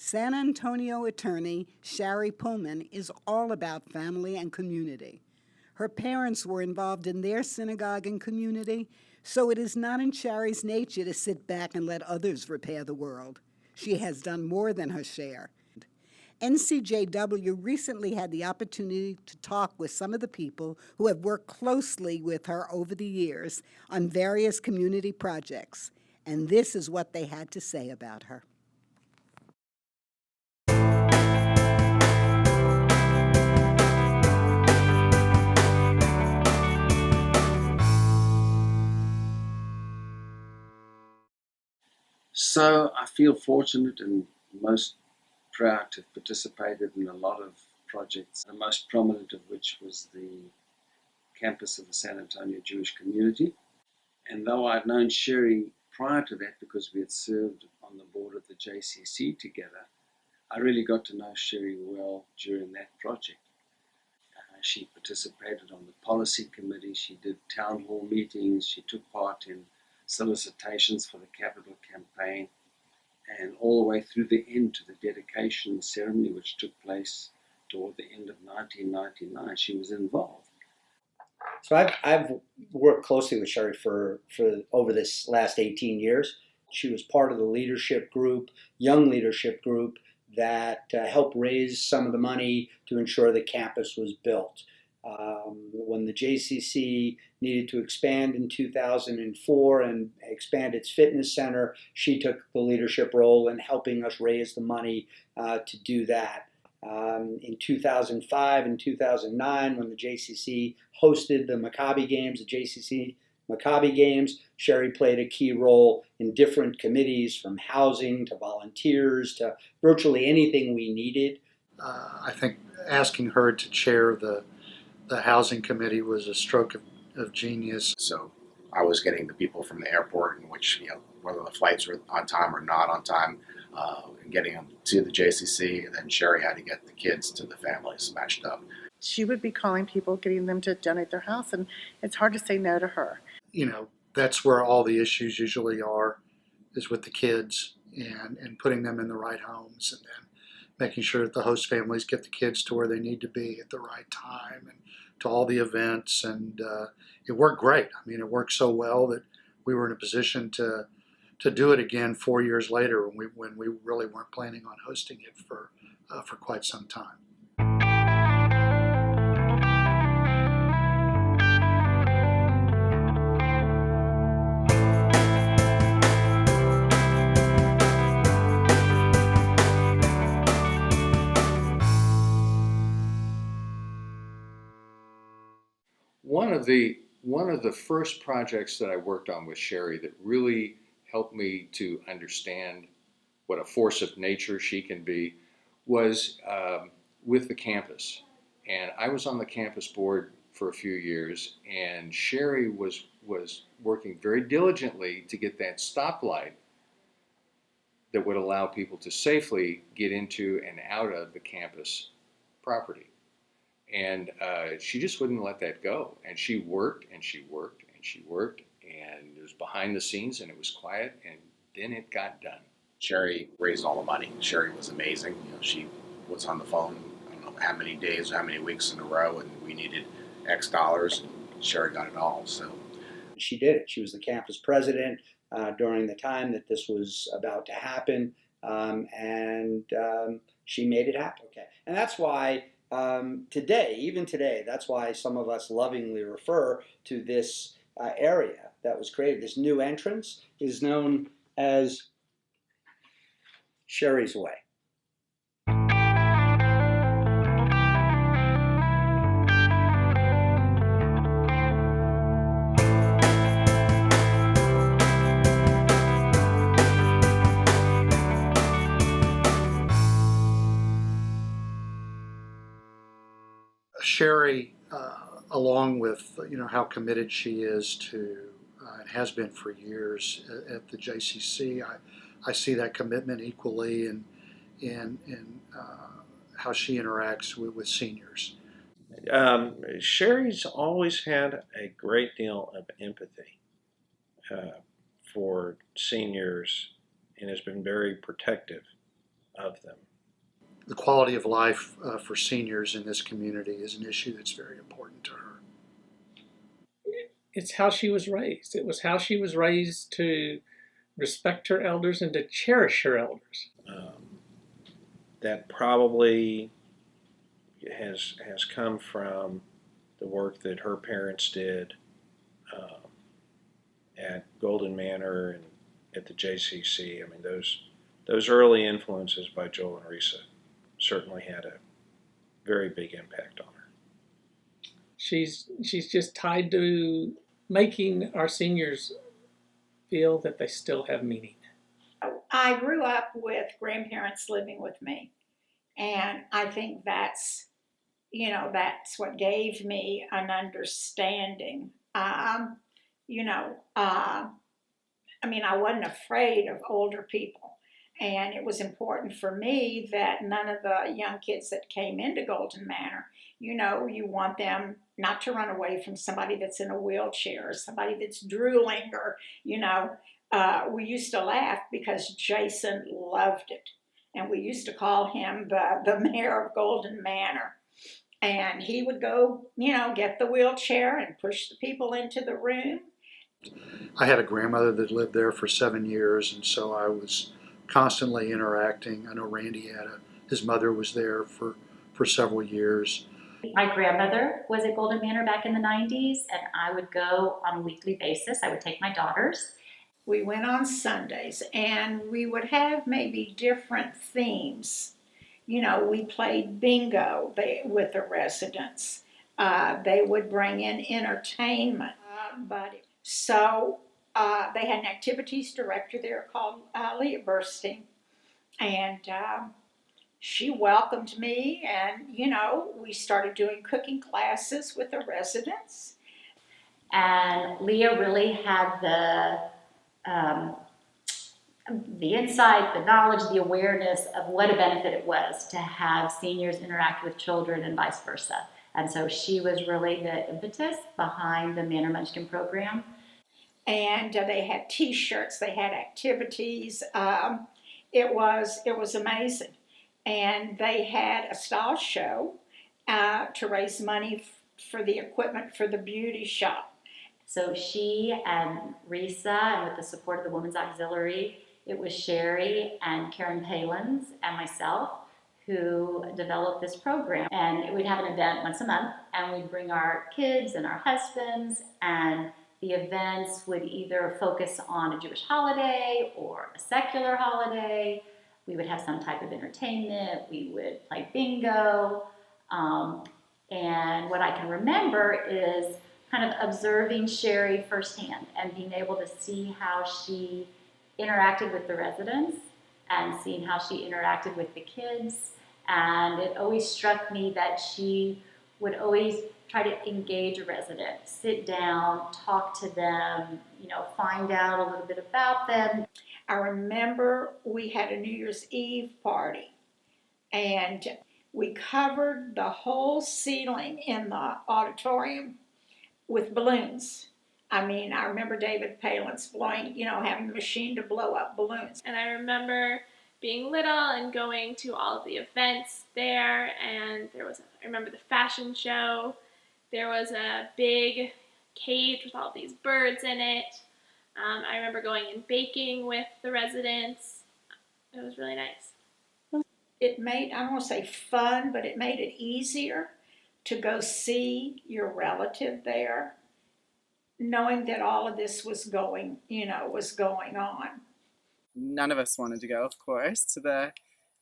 San Antonio attorney Shari Pulman is all about family and community. Her parents were involved in their synagogue and community, so it is not in Shari's nature to sit back and let others repair the world. She has done more than her share. NCJW recently had the opportunity to talk with some of the people who have worked closely with her over the years on various community projects, and this is what they had to say about her. So I feel fortunate and most proud to have participated in a lot of projects, the most prominent of which was the campus of the San Antonio Jewish community. And though I'd known Shari prior to that because we had served on the board of the JCC together, I really got to know Shari well during that project. She participated on the policy committee, she did town hall meetings, she took part in solicitations for the capital campaign, and all the way through the end to the dedication ceremony, which took place toward the end of 1999, she was involved. So I've worked closely with Shari for over this last 18 years. She was part of the leadership group, young leadership group, that helped raise some of the money to ensure the campus was built. When the JCC needed to expand in 2004 and expand its fitness center, she took the leadership role in helping us raise the money to do that. In 2005 and 2009, when the JCC hosted the Maccabi Games, the JCC Maccabi Games, Shari played a key role in different committees, from housing to volunteers to virtually anything we needed. I think asking her to chair the housing committee was a stroke of genius. So I was getting the people from the airport, in which, whether the flights were on time or not on time, and getting them to the JCC, and then Shari had to get the kids to the families matched up. She would be calling people, getting them to donate their house, and it's hard to say no to her. That's where all the issues usually are, is with the kids and putting them in the right homes, and then making sure that the host families get the kids to where they need to be at the right time and to all the events. And it worked great. I mean, it worked so well that we were in a position to do it again 4 years later when we really weren't planning on hosting it for quite some time. One of the first projects that I worked on with Shari that really helped me to understand what a force of nature she can be was with the campus. And I was on the campus board for a few years, and Shari was working very diligently to get that stoplight that would allow people to safely get into and out of the campus property. And she just wouldn't let that go. And she worked and she worked and she worked, and it was behind the scenes and it was quiet, and then it got done. Shari raised all the money. Shari was amazing. She was on the phone, I don't know how many days, how many weeks in a row, and we needed X dollars, and Shari got it all. So she did it. She was the campus president during the time that this was about to happen, and she made it happen. Okay, and that's why even today, that's why some of us lovingly refer to this area that was created. This new entrance is known as Shari's Way. Shari, along with how committed she is to and has been for years at the JCC, I see that commitment equally in how she interacts with seniors. Shari's always had a great deal of empathy for seniors and has been very protective of them. The quality of life for seniors in this community is an issue that's very important to her. It's how she was raised. It was how she was raised to respect her elders and to cherish her elders. That probably has come from the work that her parents did at Golden Manor and at the JCC. I mean, those early influences by Joel and Risa certainly had a very big impact on her. She's just tied to making our seniors feel that they still have meaning. I grew up with grandparents living with me, and I think that's what gave me an understanding. I mean, I wasn't afraid of older people. And it was important for me that none of the young kids that came into Golden Manor, you want them not to run away from somebody that's in a wheelchair or somebody that's drooling we used to laugh because Jason loved it. And we used to call him the mayor of Golden Manor. And he would go, get the wheelchair and push the people into the room. I had a grandmother that lived there for 7 years, and so I was constantly interacting. I know Randy his mother was there for several years. My grandmother was at Golden Manor back in the 90s, and I would go on a weekly basis. I would take my daughters. We went on Sundays, and we would have maybe different themes. We played bingo with the residents. They would bring in entertainment. They had an activities director there called Leah Bursting. And she welcomed me, and, we started doing cooking classes with the residents. And Leah really had the insight, the knowledge, the awareness of what a benefit it was to have seniors interact with children and vice versa. And so she was really the impetus behind the Manor Munchkin program. And they had T-shirts, they had activities. It was amazing. And they had a style show to raise money for the equipment for the beauty shop. So she and Risa, and with the support of the Women's Auxiliary, it was Shari and Karen Palins and myself who developed this program. And we'd have an event once a month, and we'd bring our kids and our husbands, and the events would either focus on a Jewish holiday or a secular holiday. We would have some type of entertainment. We would play bingo. And what I can remember is kind of observing Shari firsthand and being able to see how she interacted with the residents and seeing how she interacted with the kids. And it always struck me that she would always try to engage a resident, sit down, talk to them, find out a little bit about them. I remember we had a New Year's Eve party, and we covered the whole ceiling in the auditorium with balloons. I mean, I remember David Palin's blowing, having a machine to blow up balloons. And I remember being little and going to all of the events there, and I remember the fashion show. There was a big cage with all these birds in it. I remember going and baking with the residents. It was really nice. It made, I don't want to say fun, but it made it easier to go see your relative there, knowing that all of this was going on. None of us wanted to go, of course, to the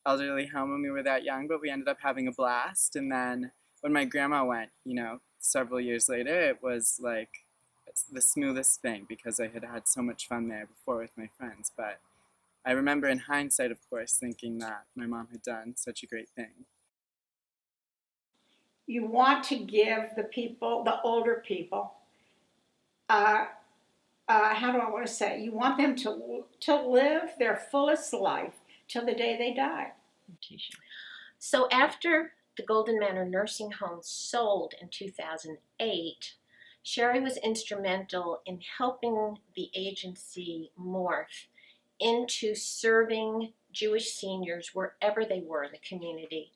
elderly home when we were that young, but we ended up having a blast. And then when my grandma went, several years later, it was like the smoothest thing because I had had so much fun there before with my friends. But I remember in hindsight, of course, thinking that my mom had done such a great thing. You want to give the older people, how do I want to say? You want them to live their fullest life till the day they die. So after the Golden Manor Nursing Home sold in 2008, Shari was instrumental in helping the agency morph into serving Jewish seniors wherever they were in the community.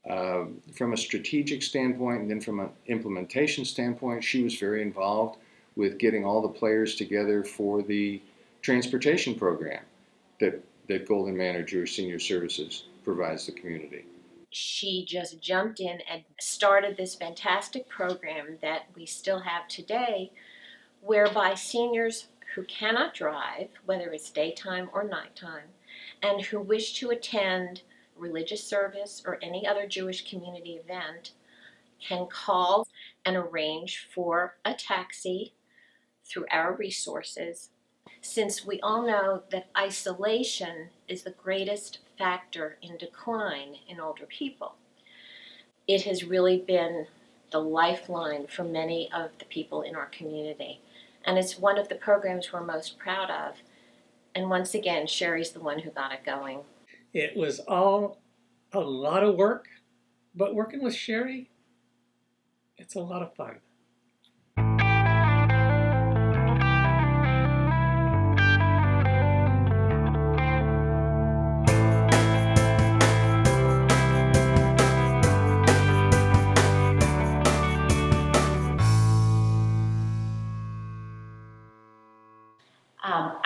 From a strategic standpoint and then from an implementation standpoint, she was very involved with getting all the players together for the transportation program that Golden Manor Jewish Senior Services provides the community. She just jumped in and started this fantastic program that we still have today, whereby seniors who cannot drive, whether it's daytime or nighttime, and who wish to attend religious service or any other Jewish community event can call and arrange for a taxi through our resources. Since we all know that isolation is the greatest factor in decline in older people, it has really been the lifeline for many of the people in our community. And it's one of the programs we're most proud of. And once again, Shari's the one who got it going. It was all a lot of work, but working with Shari, it's a lot of fun.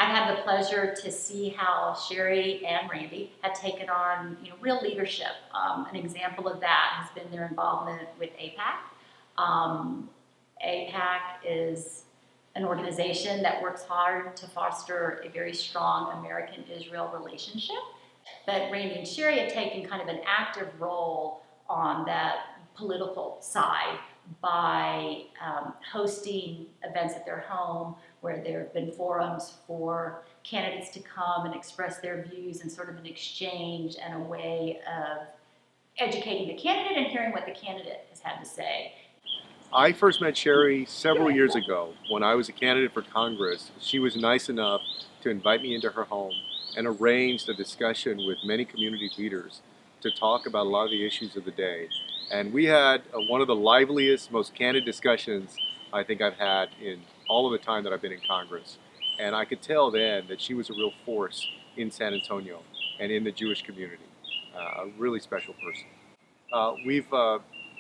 I had the pleasure to see how Shari and Randy had taken on, real leadership. An example of that has been their involvement with APAC. APAC is an organization that works hard to foster a very strong American-Israel relationship. But Randy and Shari had taken kind of an active role on that political side by hosting events at their home where there have been forums for candidates to come and express their views and sort of an exchange and a way of educating the candidate and hearing what the candidate has had to say. I first met Shari several years ago when I was a candidate for Congress. She was nice enough to invite me into her home and arranged a discussion with many community leaders to talk about a lot of the issues of the day. And we had one of the liveliest, most candid discussions I think I've had in all of the time that I've been in Congress. And I could tell then that she was a real force in San Antonio and in the Jewish community, a really special person. We've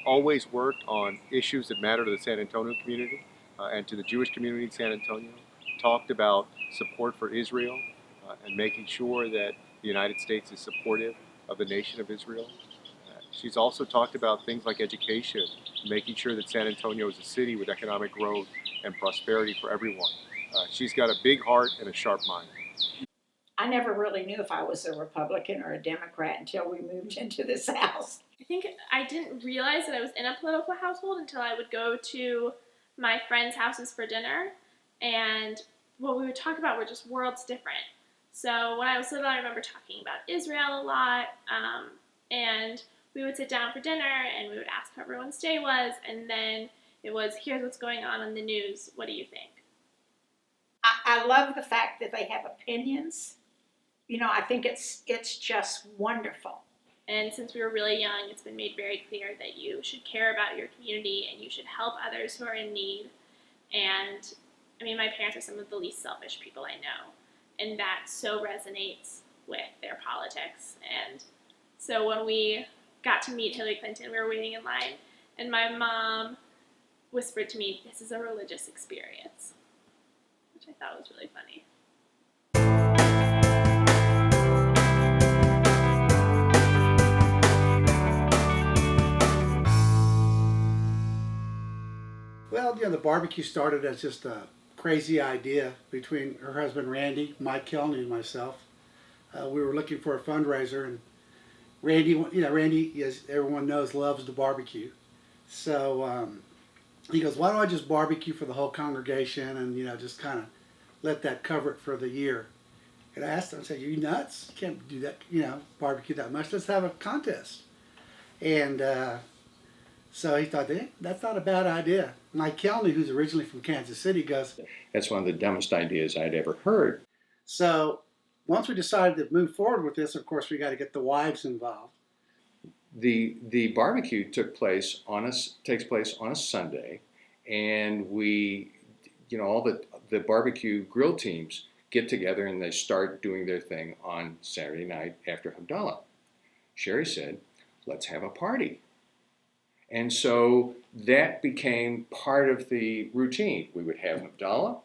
always worked on issues that matter to the San Antonio community and to the Jewish community in San Antonio, talked about support for Israel and making sure that the United States is supportive of the nation of Israel. She's also talked about things like education, making sure that San Antonio is a city with economic growth and prosperity for everyone. She's got a big heart and a sharp mind. I never really knew if I was a Republican or a Democrat until we moved into this house. I think I didn't realize that I was in a political household until I would go to my friends' houses for dinner, and what we would talk about were just worlds different. So when I was little, I remember talking about Israel a lot, and we would sit down for dinner and we would ask how everyone's day was, and then it was, here's what's going on the news, what do you think? I love the fact that they have opinions. I think it's just wonderful. And since we were really young, it's been made very clear that you should care about your community and you should help others who are in need. And my parents are some of the least selfish people I know, and that so resonates with their politics. And so when we got to meet Hillary Clinton, we were waiting in line, and my mom whispered to me, "This is a religious experience," which I thought was really funny. Well, the barbecue started as just a crazy idea between her husband Randy, Mike Kelly, and myself. We were looking for a fundraiser, and Randy, as everyone knows, loves to barbecue. So he goes, "Why don't I just barbecue for the whole congregation and just kind of let that cover it for the year?" And I asked him, I said, "Are you nuts? You can't do that, barbecue that much. Let's have a contest." And so he thought, that's not a bad idea. Mike Kelly, who's originally from Kansas City, goes, "That's one of the dumbest ideas I'd ever heard." So once we decided to move forward with this, of course, we got to get the wives involved. The barbecue takes place on a Sunday, and we, all the barbecue grill teams get together and they start doing their thing on Saturday night after Havdalah. Shari said, let's have a party. And so that became part of the routine. We would have Havdalah,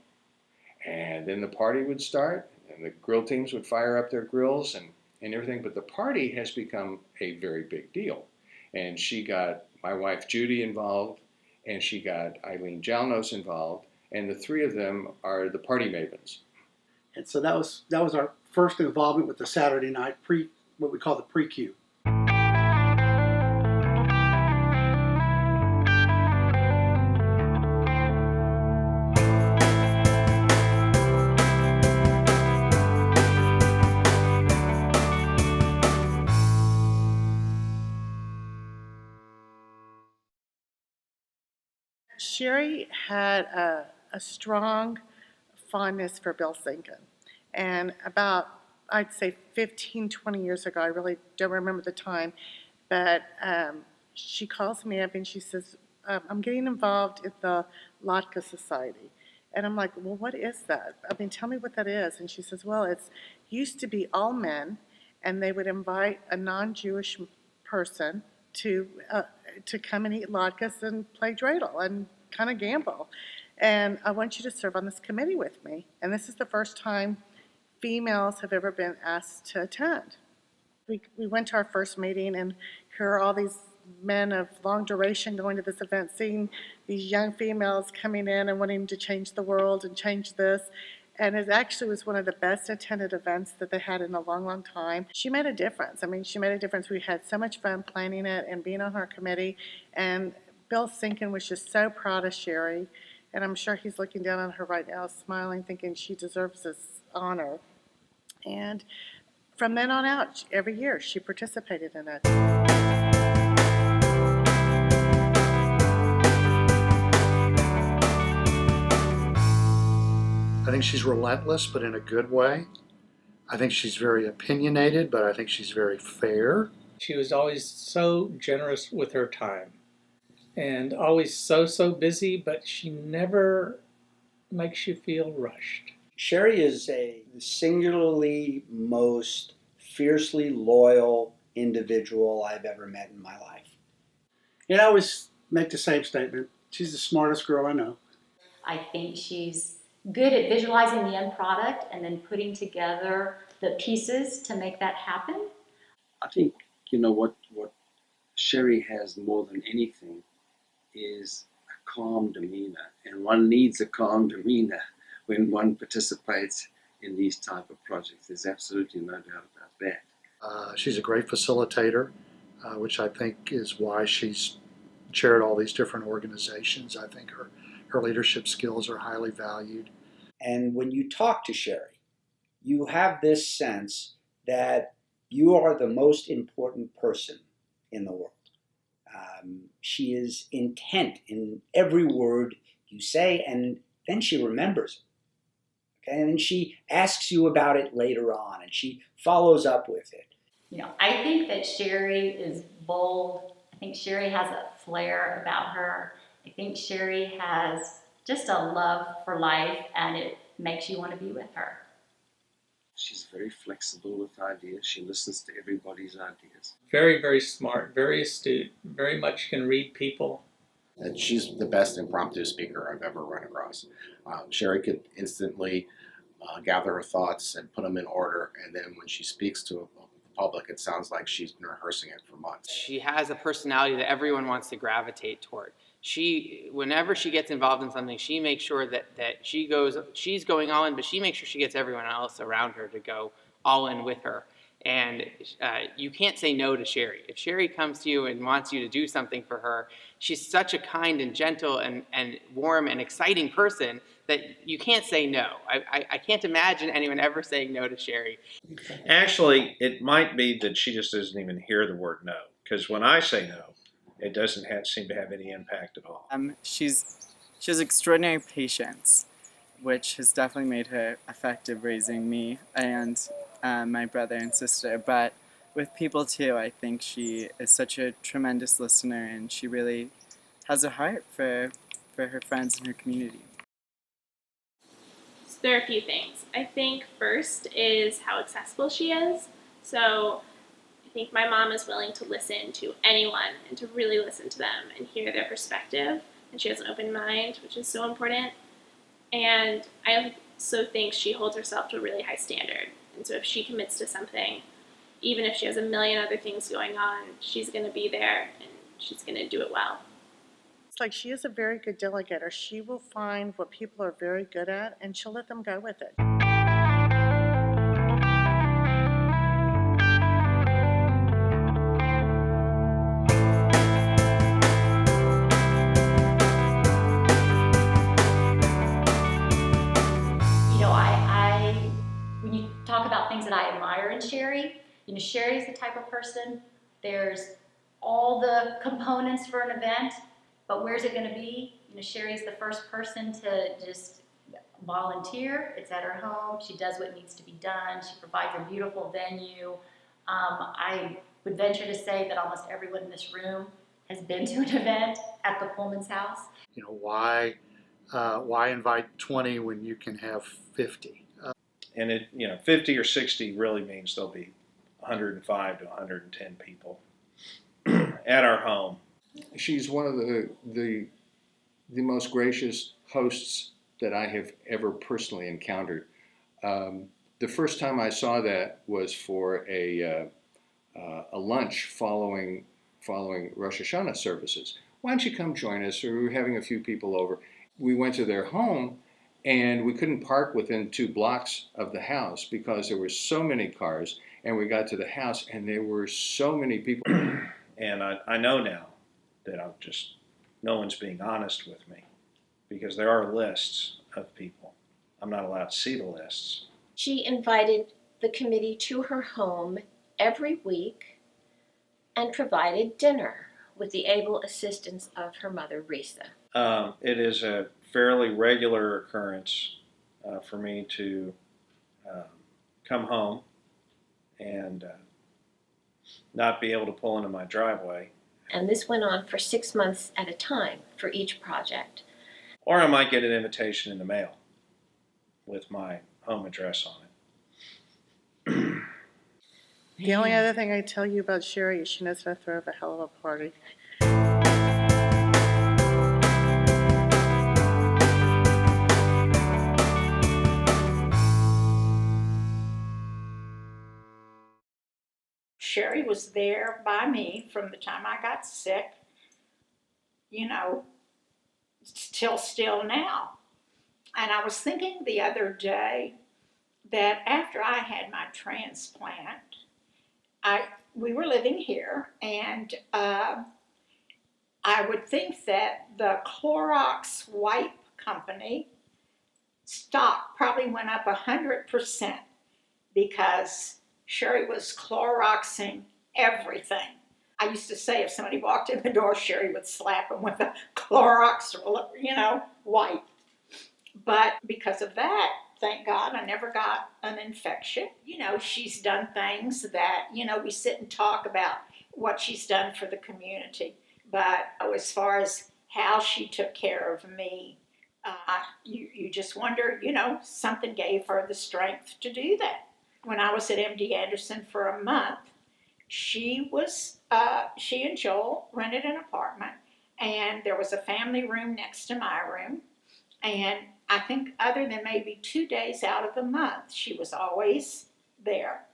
and then the party would start, and the grill teams would fire up their grills and everything. But the party has become a very big deal. And she got my wife Judy involved, and she got Eileen Jalnos involved, and the three of them are the party mavens. And so that was our first involvement with the Saturday night what we call the pre-Q. Shari had a strong fondness for Bill Sinkin. And about, I'd say 15, 20 years ago, I really don't remember the time, but she calls me up and she says, I'm getting involved in the Latka Society. And I'm like, well, what is that? I mean, tell me what that is. And she says, well, it's used to be all men, and they would invite a non-Jewish person to come and eat latkes and play dreidel and kind of gamble. And I want you to serve on this committee with me. And this is the first time females have ever been asked to attend. We went to our first meeting, and here are all these men of long duration going to this event, seeing these young females coming in and wanting to change the world and change this. And it actually was one of the best attended events that they had in a long, long time. She made a difference. I mean, she made a difference. We had so much fun planning it and being on her committee. And Bill Sinkin was just so proud of Shari. And I'm sure he's looking down on her right now, smiling, thinking she deserves this honor. And from then on out, every year, she participated in it. I think she's relentless, but in a good way. I think she's very opinionated, but I think she's very fair. She was always so generous with her time and always so busy, but she never makes you feel rushed. Shari is a singularly most fiercely loyal individual I've ever met in my life. And I always make the same statement. She's the smartest girl I know. I think she's good at visualizing the end product and then putting together the pieces to make that happen. I think, what Shari has more than anything is a calm demeanor. And one needs a calm demeanor when one participates in these type of projects. There's absolutely no doubt about that. She's a great facilitator, which I think is why she's chaired all these different organizations. I think her leadership skills are highly valued. And when you talk to Shari, you have this sense that you are the most important person in the world. She is intent in every word you say, and then she remembers it. Okay? And then she asks you about it later on, and she follows up with it. I think that Shari is bold. I think Shari has a flair about her. I think Shari has just a love for life, and it makes you want to be with her. She's very flexible with ideas. She listens to everybody's ideas. Very, very smart, very astute, very much can read people. And she's the best impromptu speaker I've ever run across. Shari could instantly gather her thoughts and put them in order, and then when she speaks to the public, it sounds like she's been rehearsing it for months. She has a personality that everyone wants to gravitate toward. Whenever she gets involved in something, she makes sure that she's going all in, but she makes sure she gets everyone else around her to go all in with her. And you can't say no to Shari. If Shari comes to you and wants you to do something for her, she's such a kind and gentle and warm and exciting person that you can't say no. I can't imagine anyone ever saying no to Shari. Actually, it might be that she just doesn't even hear the word no, because when I say no, it doesn't seem to have any impact at all. She has extraordinary patience, which has definitely made her effective raising me and my brother and sister. But with people too, I think she is such a tremendous listener, and she really has a heart for her friends and her community. there are a few things. I think first is how accessible she is. So I think my mom is willing to listen to anyone and to really listen to them and hear their perspective. And she has an open mind, which is so important. And I also think she holds herself to a really high standard. And so if she commits to something, even if she has a million other things going on, she's going to be there and she's going to do it well. It's like she is a very good delegator. She will find what people are very good at and she'll let them go with it. When you talk about things that I admire in Shari, Shari's the type of person, there's all the components for an event, but where's it going to be? Shari's the first person to just volunteer. It's at her home. She does what needs to be done. She provides a beautiful venue. I would venture to say that almost everyone in this room has been to an event at the Pullman's house. Why invite 20 when you can have 50? And 50 or 60 really means there'll be 105 to 110 people at our home. She's one of the most gracious hosts that I have ever personally encountered. The first time I saw that was for a lunch following Rosh Hashanah services. Why don't you come join us? We were having a few people over. We went to their home, and we couldn't park within 2 blocks of the house because there were so many cars. And we got to the house, and there were so many people. And I know now that no one's being honest with me, because there are lists of people. I'm not allowed to see the lists. She invited the committee to her home every week and provided dinner with the able assistance of her mother, Risa. It is a fairly regular occurrence for me to come home and not be able to pull into my driveway. And this went on for 6 months at a time for each project. Or I might get an invitation in the mail with my home address on it. The only other thing I tell you about Shari is she knows how to throw up a hell of a party. Shari was there by me from the time I got sick, till still now. And I was thinking the other day that after I had my transplant, we were living here, and I would think that the Clorox wipe company stock probably went up 100% because Shari was Cloroxing everything. I used to say if somebody walked in the door, Shari would slap them with a Clorox, wipe. But because of that, thank God, I never got an infection. She's done things that, we sit and talk about what she's done for the community. But as far as how she took care of me, you just wonder, something gave her the strength to do that. When I was at MD Anderson for a month, she and Joel rented an apartment, and there was a family room next to my room. And I think other than maybe 2 days out of the month, she was always there.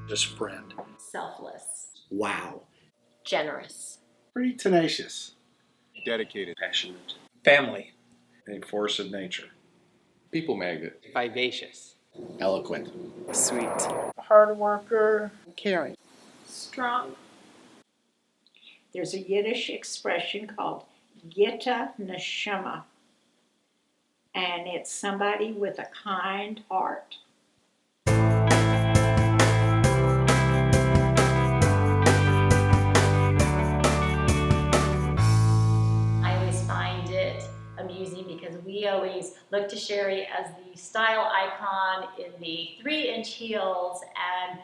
Just friend. Selfless. Wow. Generous. Pretty tenacious. Dedicated. Passionate. Family. A force of nature. People magnet. Vivacious. Eloquent. Sweet. Hard worker. Caring. Strong. There's a Yiddish expression called Gitta Neshama, and it's somebody with a kind heart. I always find it amusing because we always look to Shari as the style icon in the 3-inch heels, and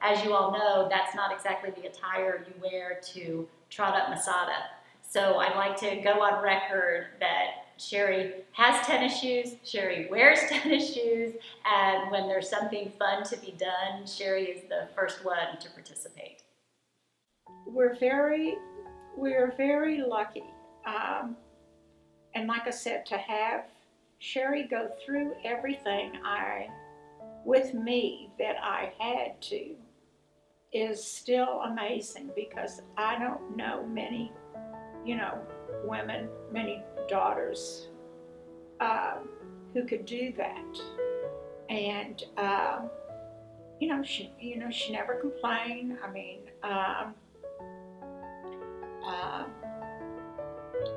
as you all know, that's not exactly the attire you wear to trot up Masada. So I'd like to go on record that Shari has tennis shoes, Shari wears tennis shoes, and when there's something fun to be done, Shari is the first one to participate. We're very lucky. And like I said, to have Shari go through everything with me that I had to is still amazing, because I don't know many, women, many daughters who could do that. And she never complained. I mean,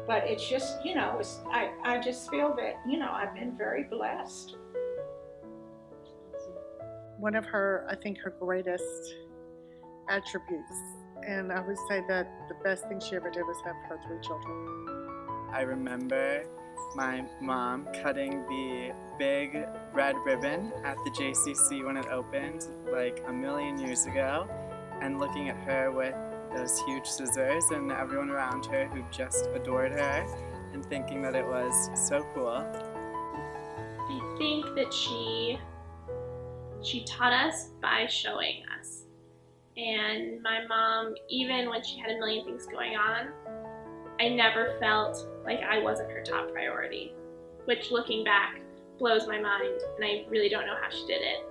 but it's just, I just feel that, I've been very blessed. One of her, I think, her greatest attributes, and I would say that the best thing she ever did was have her 3 children. I remember my mom cutting the big red ribbon at the JCC when it opened like a million years ago, and looking at her with those huge scissors and everyone around her who just adored her, and thinking that it was so cool. I think that she taught us by showing us. And my mom, even when she had a million things going on, I never felt like I wasn't her top priority, which looking back blows my mind, and I really don't know how she did it.